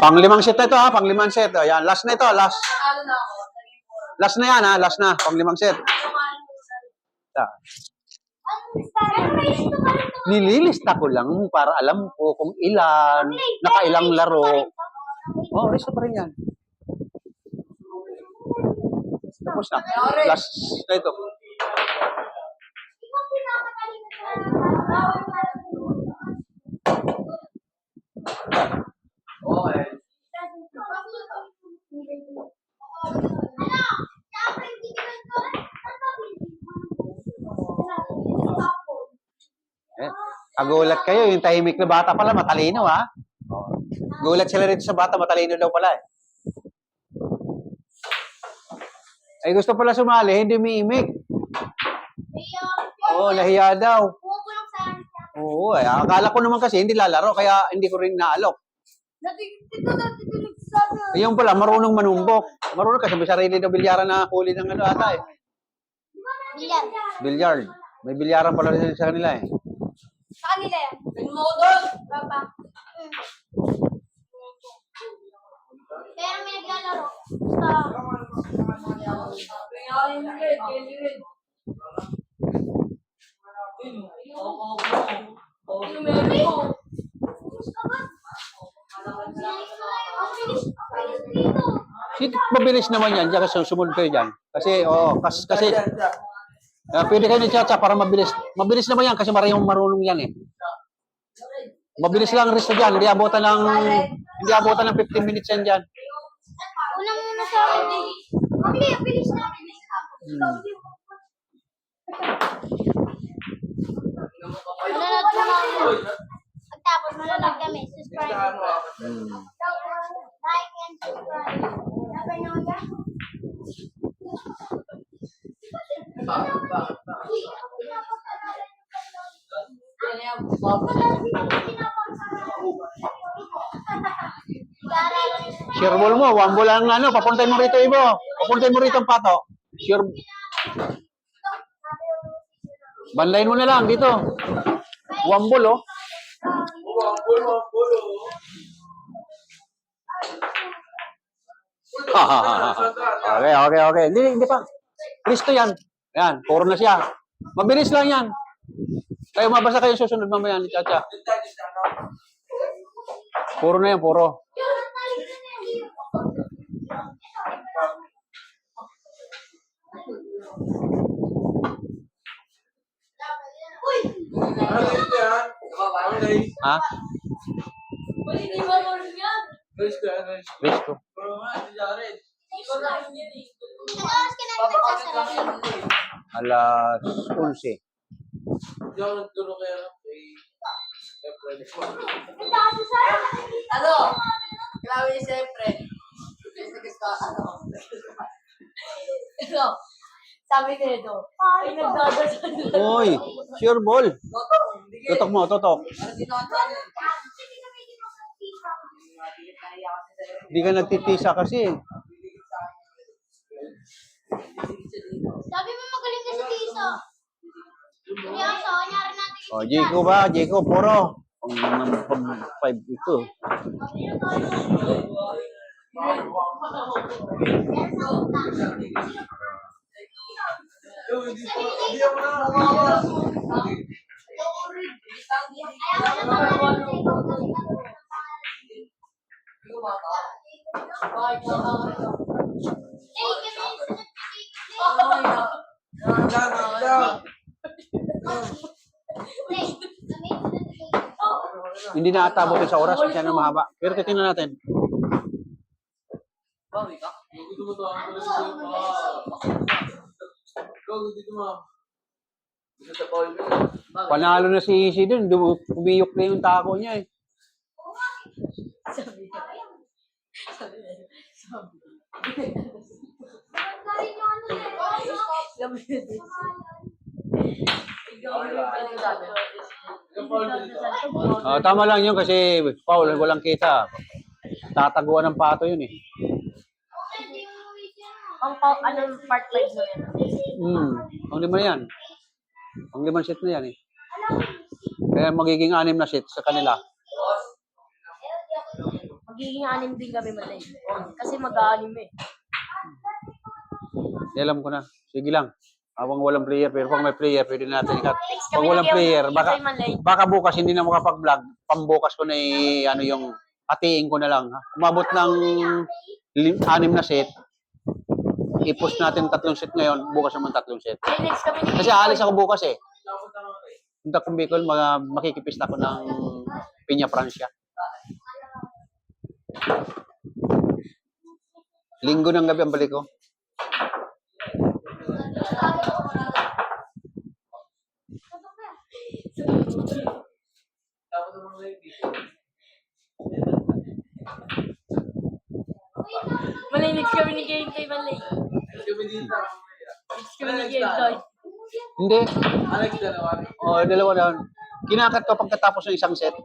Pang-limang set na ito ha, pang-limang set. Ayan, last na ito, last. Last na yan ha, last na, pang-limang set. Nililista ko lang para alam ko kung ilan, nakailang laro. Oh, resto pa rin yan. Tapos na. Last na ito. Okay. Agulat kayo, yung tahimik na bata pala, matalino ha. Gulat sila rito sa bata, matalino daw pala eh. Ay gusto pala sumali, hindi umiimik. Oo, nahiya daw. Oo, ay, akala ko naman kasi hindi lalaro, kaya hindi ko rin naalok. Yung pala, marunong manumbok. Marunong kasi may sarili daw bilyaran na huli ng ano ata eh. Bilyard. May bilyaran pala rin sa kanila eh. Sa kanila yan. Model. Papa. Pero may naglalaro. Mabilis naman yan, kasi sumunod kayo dyan. Kasi, kasi pwede kayo nagchatcha para mabilis. Mabilis naman yan kasi marunong yan eh. Mabilis lang ang resto dyan, hindi abutan ng 15 minutes yan dyan. Una muna sa akin. Okay, bilis na. Manonood muna ako. Pagtapos manonood kami. Subscribe. Like and subscribe. Never know ya? Sure ball mo, one ball ang ano, papuntay mo rito Ibo. Papuntay mo rito ang pato. Sure. Banlayin mo na lang dito. One ball oh. Okay. Hindi pa. Listo yan. Yan, puro na siya. Mabilis lang yan. Kayo mabasa kayo susunod mamaya ni Chacha. Puro na yan, puro. Ha? Listo. Alas 11. Ano? Grabe siyempre. Ano? Sabi nito, ay nagdadasal. Oy, sure ball. Tutok mo, tutok. Hindi ka nagtitisa kasi. Sabi mo magaling ka sa tisa. Kaya sa kanyari natin. Oh, Jeko ba? Jeko, puro. Pag 5 ito. Hindi na atabotin sa oras kasi ano mahaba. Pero titingnan natin. Panalo na si Easy dun. Umiyok na yung tako niya eh. Tama lang yun kasi Paul, walang kita. Tataguan ng pato yun eh. Anong part 5 mo yan? Ang lima yan. Ang 5 set na yan eh. Kaya magiging 6 na set sa kanila. magiging anim din kami malay. Kasi mag-aanim eh. Alam ko na. Sige lang. Habang walang player, pero pag may player, pwede natin ikat. Next Pag kami walang nagyaw player, ng baka, Ikay Malay. baka bukas hindi na makapag-vlog. Pambukas ko na ano yung hatiin ko na lang. Ha? Umabot ng 6 na set. I-post natin 3 set ngayon. Bukas naman 3 set. Ay, next kami ni Kasi alis ako bukas eh. Punta kong Bicol, makikipista ko ng Piña Francia. Linggo ng gabi ang balik ko. Malay, next kami ni Ikay Malay. Next kami ni Ikay Malay. Hindi. Alex, dalawa. O, dalawa na. Kinakat ko pagkatapos ng isang set.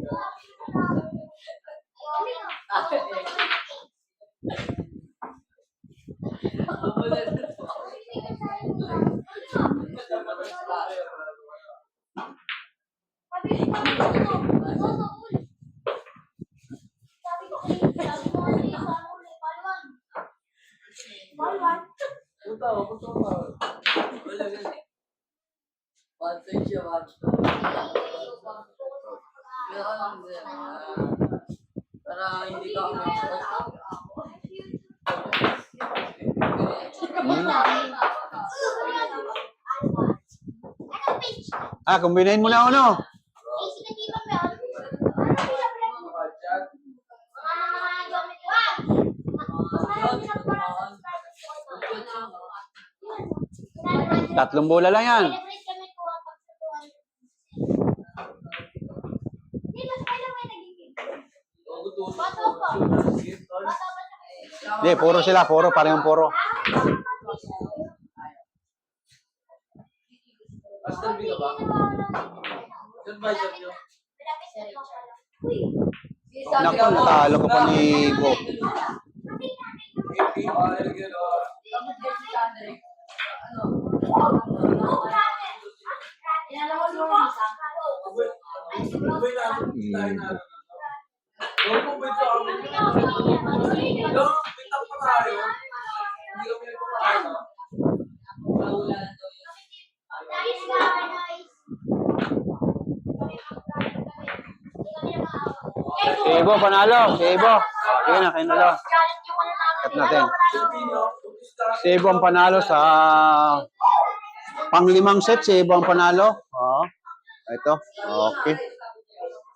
Punta ako. Wala ganun. One siya, watch. Pero lang din. Para hindi ka Kumbinahin mo na ano. Tatlong bola lang yan. Hindi, puro sila. Parehong puro. Master B ka ba? Advisor nyo? Naku, natalo ko pa ni Bob. Si Ibo, panalo. Si Ibo. Sige na, kainalo. Cut natin. Si Ibo ang panalo sa pang-5 set. Si Ibo ang panalo. Oh, ito. Okay.